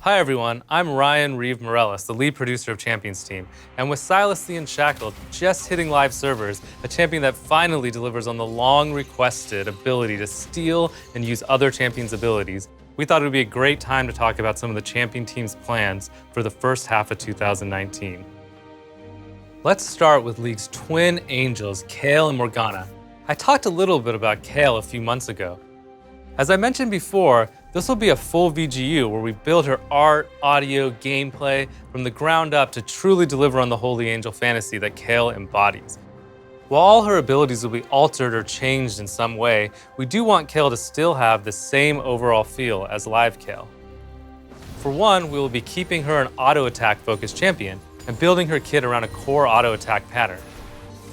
Hi everyone, I'm Ryan Reeve Morellis, the lead producer of Champions Team, and with Silas the Unshackled just hitting live servers, a champion that finally delivers on the long-requested ability to steal and use other champions' abilities, we thought it would be a great time to talk about some of the Champion Team's plans for the first half of 2019. Let's start with League's twin angels, Kayle and Morgana. I talked a little bit about Kayle a few months ago. As I mentioned before, this will be a full VGU where we build her art, audio, gameplay from the ground up to truly deliver on the Holy Angel fantasy that Kayle embodies. While all her abilities will be altered or changed in some way, we do want Kayle to still have the same overall feel as live Kayle. For one, we will be keeping her an auto attack focused champion and building her kit around a core auto attack pattern.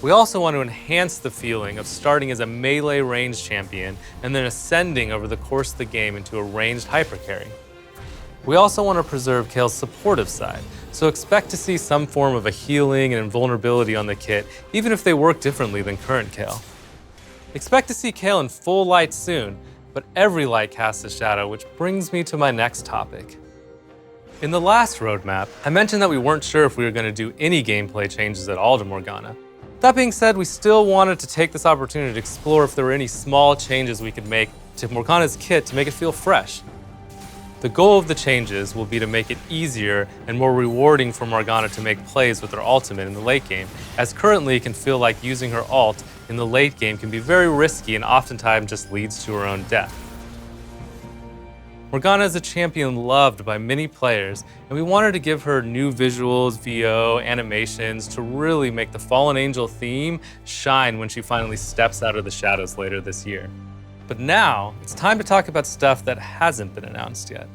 We also want to enhance the feeling of starting as a melee ranged champion and then ascending over the course of the game into a ranged hyper carry. We also want to preserve Kayle's supportive side, so expect to see some form of a healing and invulnerability on the kit, even if they work differently than current Kayle. Expect to see Kayle in full light soon, but every light casts a shadow, which brings me to my next topic. In the last roadmap, I mentioned that we weren't sure if we were going to do any gameplay changes at all to Morgana. That being said, we still wanted to take this opportunity to explore if there were any small changes we could make to Morgana's kit to make it feel fresh. The goal of the changes will be to make it easier and more rewarding for Morgana to make plays with her ultimate in the late game, as currently it can feel like using her ult in the late game can be very risky and oftentimes just leads to her own death. Morgana is a champion loved by many players, and we wanted to give her new visuals, VO, animations to really make the Fallen Angel theme shine when she finally steps out of the shadows later this year. But now, it's time to talk about stuff that hasn't been announced yet.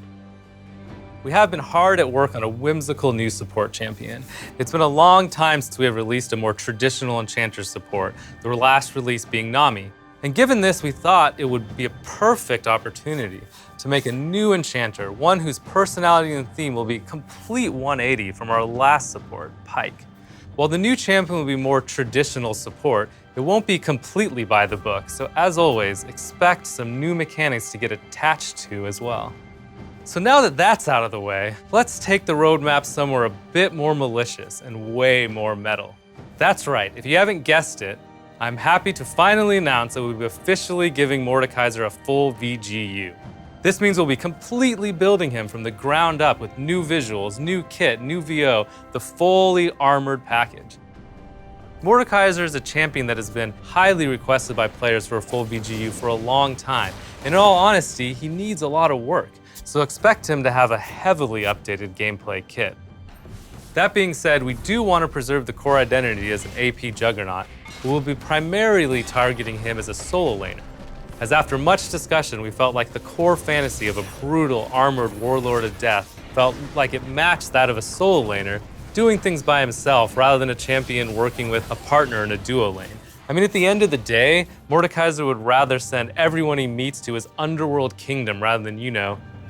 We have been hard at work on a whimsical new support champion. It's been a long time since we have released a more traditional Enchanter support, the last release being Nami. And given this, we thought it would be a perfect opportunity to make a new Enchanter, one whose personality and theme will be a complete 180 from our last support, Pyke. While the new champion will be more traditional support, it won't be completely by the book, so as always, expect some new mechanics to get attached to as well. So now that that's out of the way, let's take the roadmap somewhere a bit more malicious and way more metal. That's right, if you haven't guessed it, I'm happy to finally announce that we'll be officially giving Mordekaiser a full VGU. This means we'll be completely building him from the ground up with new visuals, new kit, new VO, the fully armored package. Mordekaiser is a champion that has been highly requested by players for a full VGU for a long time. And in all honesty, he needs a lot of work, so expect him to have a heavily updated gameplay kit. That being said, we do want to preserve the core identity as an AP juggernaut, but we'll be primarily targeting him as a solo laner. As after much discussion, we felt like the core fantasy of a brutal, armored warlord of death felt like it matched that of a solo laner, doing things by himself rather than a champion working with a partner in a duo lane. I mean, at the end of the day, Mordekaiser would rather send everyone he meets to his underworld kingdom rather than,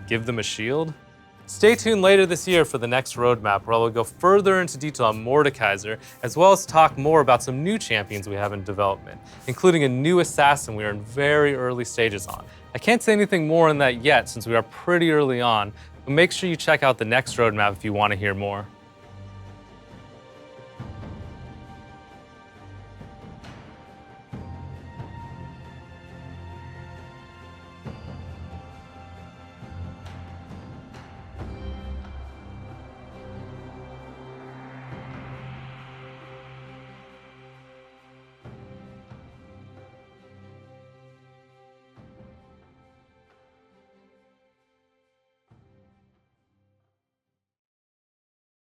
give them a shield. Stay tuned later this year for the next roadmap, where I will go further into detail on Mordekaiser, as well as talk more about some new champions we have in development, including a new assassin we are in very early stages on. I can't say anything more on that yet since we are pretty early on, but make sure you check out the next roadmap if you want to hear more.